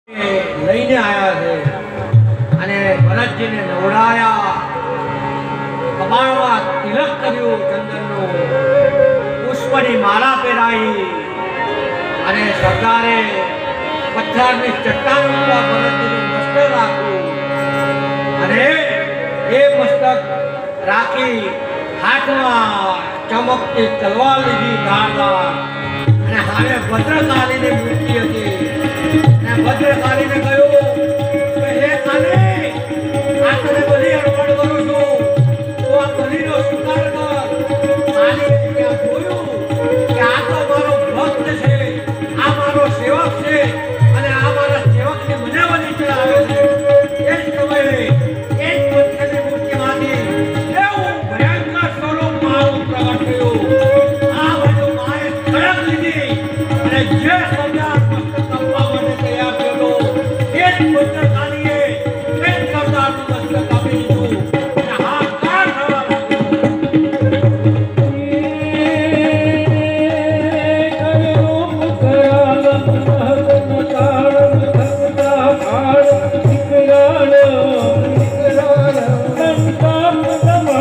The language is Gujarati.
લઈને આવ્યા છે અને ભરતજીને નવડાયા, કપાળમાં તિલક કર્યું, ચંદનનું પુષ્પની માળા પહેરાવી અને સરદારે પથ્થરની ચટ્ટાન ઉપર ભરતજીનું મસ્તક રાખ્યું અને એ મસ્તક રાખી હાથમાં ચમકતી તલવાર લીધી ધારદાર અને હારે ભદ્રકાલીની મૂર્તિ હતી અને ભદ્રકાલીને